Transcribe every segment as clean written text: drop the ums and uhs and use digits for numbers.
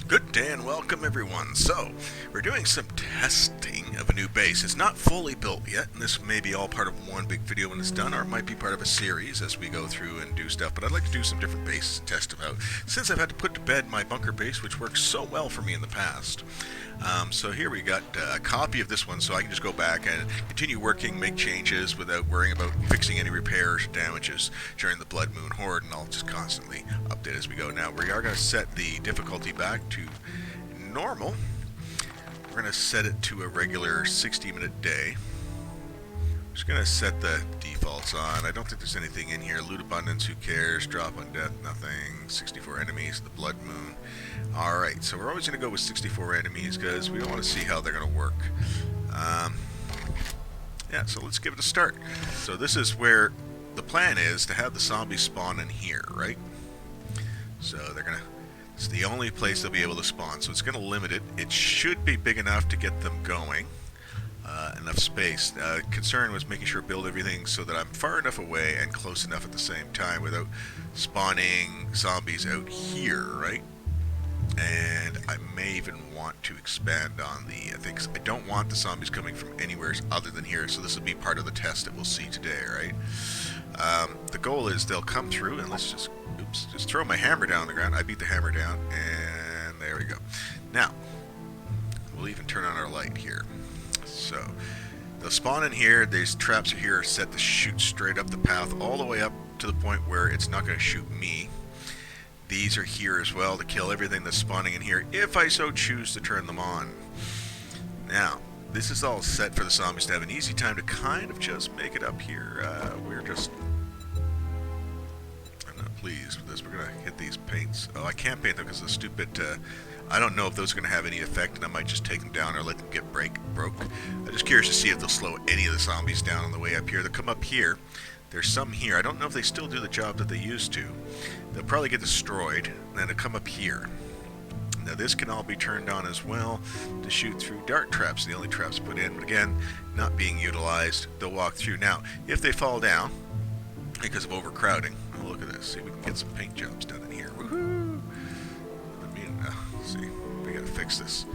Good day and welcome everyone. So, we're doing some testing of a new base. It's not fully built yet, and this may be all part of one big video when it's done, or it might be part of a series as we go through and do stuff, but I'd like to do some different bases and test them out, since I've had to put to bed my bunker base, which worked so well for me in the past. So here we got a copy of this one, so I can just go back and continue working, make changes without worrying about fixing any repairs or damages during the Blood Moon Horde, and I'll just constantly update as we go. Now, we are going to set the difficulty back to normal. We're going to set it to a regular 60-minute day. I'm just going to set the defaults on. I don't think there's anything in here. Loot abundance, who cares? Drop on death, nothing. 64 enemies, the Blood Moon. Alright, so we're always going to go with 64 enemies because we don't want to see how they're going to work. Yeah, so let's give it a start. So this is where the plan is to have the zombies spawn in here, right? So they're going to... It's the only place they'll be able to spawn, so it's going to limit it. It should be big enough to get them going. Enough space. Concern was making sure build everything so that I'm far enough away and close enough at the same time without spawning zombies out here, right? And I may even want to expand on the things. I don't want the zombies coming from anywhere other than here, so this will be part of the test that we'll see today, right? The goal is they'll come through, and let's just, just throw my hammer down on the ground. I beat the hammer down, and there we go. Now, we'll even turn on our light here. So, they'll spawn in here. These traps are here are set to shoot straight up the path, all the way up to the point where it's not going to shoot me. These are here as well to kill everything that's spawning in here, if I so choose to turn them on. Now, this is all set for the zombies to have an easy time to kind of just make it up here. I'm not pleased with this. We're going to hit these paints. Oh, I can't paint them because of the stupid... I don't know if those are going to have any effect, and I might just take them down or let them get broke. I'm just curious to see if they'll slow any of the zombies down on the way up here. They'll come up here. There's some here. I don't know if they still do the job that they used to. They'll probably get destroyed, and then they'll come up here. Now this can all be turned on as well to shoot through dart traps, the only traps put in, but again, not being utilized. They'll walk through. Now, if they fall down because of overcrowding, oh, look at this. See, we can get some paint jobs done in here. Woohoo! I mean, see, we gotta fix this.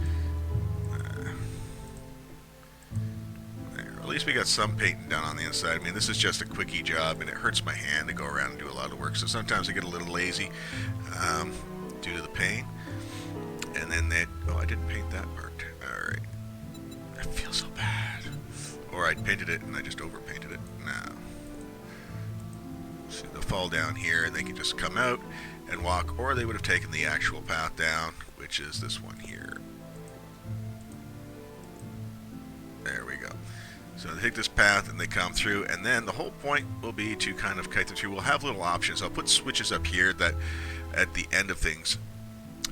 At least we got some painting done on the inside. I mean, this is just a quickie job, and it hurts my hand to go around and do a lot of work. So sometimes I get a little lazy due to the pain. And then they... Oh, I didn't paint that part. Alright. I feel so bad. Or I painted it and I just overpainted it. Now. See, they'll fall down here and they can just come out and walk. Or they would have taken the actual path down, which is this one here. There we go. So they take this path and they come through, and then the whole point will be to kind of kite them through. We'll have little options. I'll put switches up here that at the end of things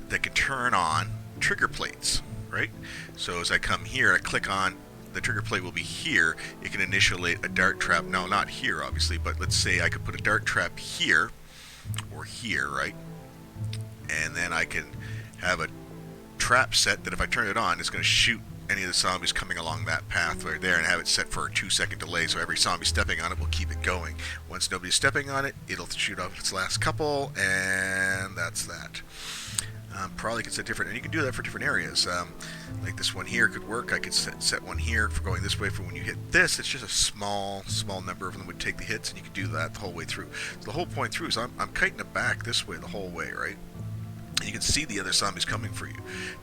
that can turn on trigger plates, right? So as I come here, I click on the trigger plate will be here. It can initiate a dart trap. No, not here, obviously, but let's say I could put a dart trap here or here, right? And then I can have a trap set that if I turn it on, it's going to shoot any of the zombies coming along that path right there, and have it set for a 2-second delay, so every zombie stepping on it will keep it going. Once nobody's stepping on it, it'll shoot off its last couple, and that's that. Probably could set different, and you can do that for different areas. Like this one here could work. I could set one here for going this way. For when you hit this, it's just a small number of them would take the hits, and you could do that the whole way through. So the whole point through is I'm kiting it back this way the whole way, right? And you can see the other zombies coming for you.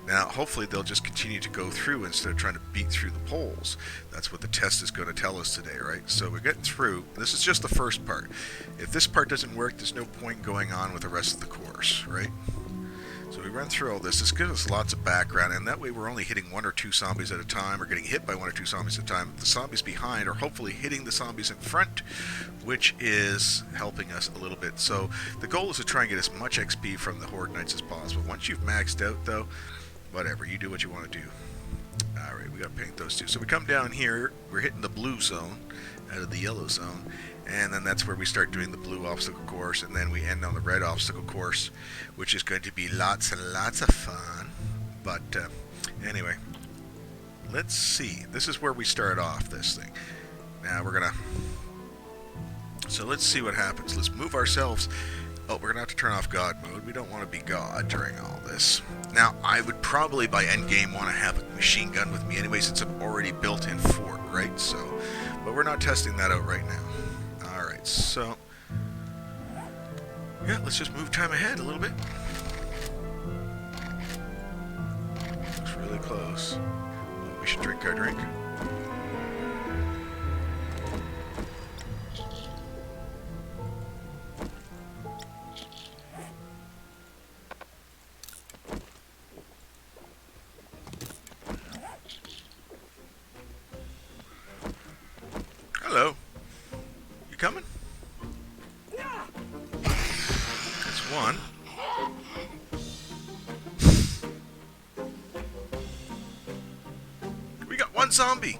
Now, hopefully they'll just continue to go through instead of trying to beat through the poles. That's what the test is going to tell us today, right? So we're getting through. This is just the first part. If this part doesn't work, there's no point going on with the rest of the course, right? So we run through all this. This gives us lots of background, and that way we're only hitting 1 or 2 zombies at a time, or getting hit by 1 or 2 zombies at a time. The zombies behind are hopefully hitting the zombies in front, which is helping us a little bit. So the goal is to try and get as much XP from the Horde Knights as possible. Once you've maxed out, though, whatever, you do what you want to do. Alright, we gotta paint those two. So we come down here, we're hitting the blue zone out of the yellow zone, and then that's where we start doing the blue obstacle course, and then we end on the red obstacle course, which is going to be lots and lots of fun. But anyway, let's see. This is where we start off this thing. Now we're gonna... So let's see what happens. Let's move ourselves Oh, we're going to have to turn off God mode. We don't want to be God during all this. Now, I would probably by endgame want to have a machine gun with me anyway, since I'm already built in fort, right? So, but we're not testing that out right now. Alright, so... yeah, let's just move time ahead a little bit. Looks really close. We should drink our drink. Hello. You coming? That's one. We got one zombie.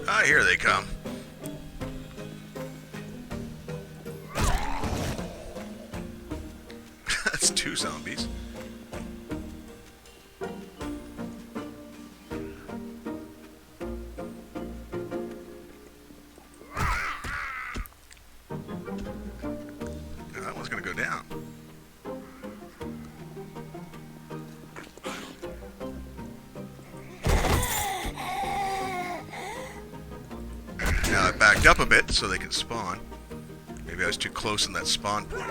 Ah, here they come. That's two zombies. Now that one's gonna go down. Now I backed up a bit so they can spawn. Maybe I was too close in that spawn point.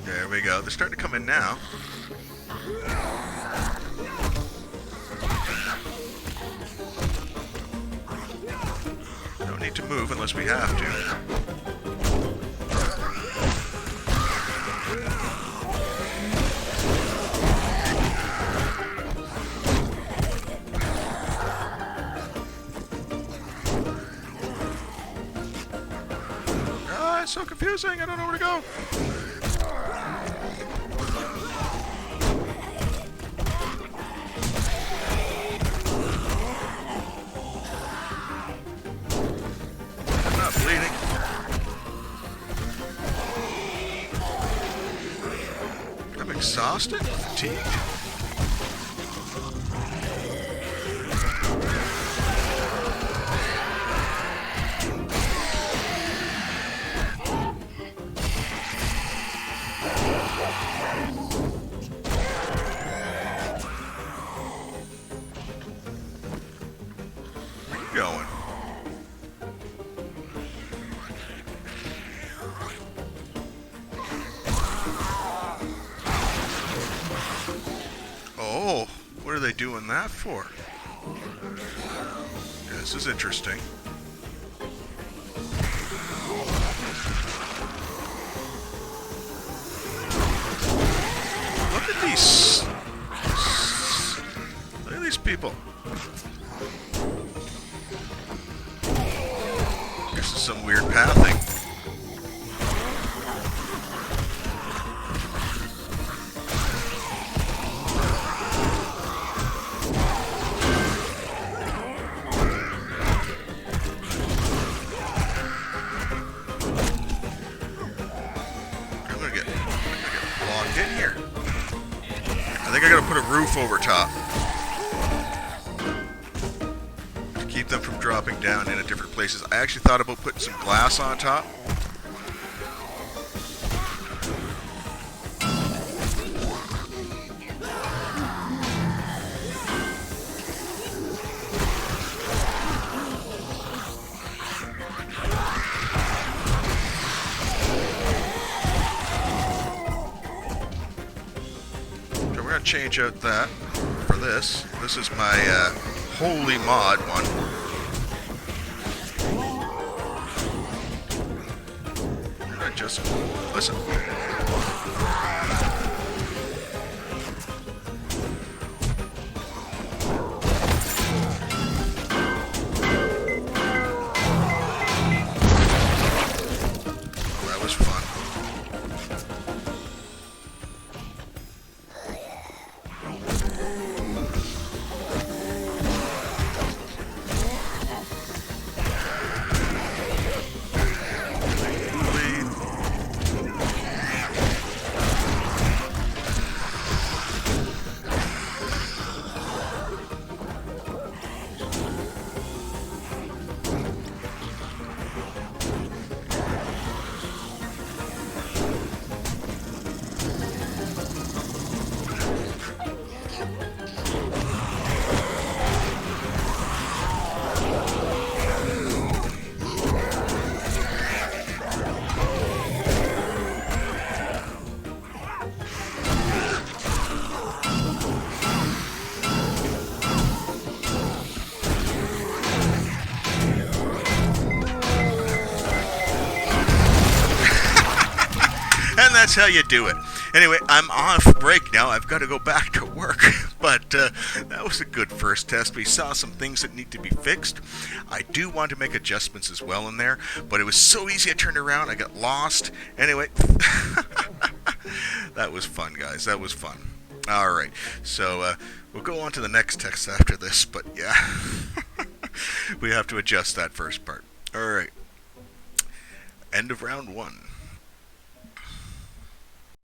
There we go. They're starting to come in now. Don't need to move unless we have to. Ah, it's so confusing. I don't know where to go. Exhausted? Fatigued? Where are you going? Oh, what are they doing that for? Yeah, this is interesting. Look at these. Look at these people. This is some weird pathing. In here. I think I gotta put a roof over top to keep them from dropping down in at different places. I actually thought about putting some glass on top. Change out that for this. This is my holy mod one. And I just listen. That was fun. That's how you do it. Anyway, I'm off break now. I've got to go back to work. But that was a good first test. We saw some things that need to be fixed. I do want to make adjustments as well in there, but it was so easy. I turned around. I got lost. Anyway, that was fun, guys. That was fun. All right. So we'll go on to the next test after this. But yeah, we have to adjust that first part. All right. End of round 1.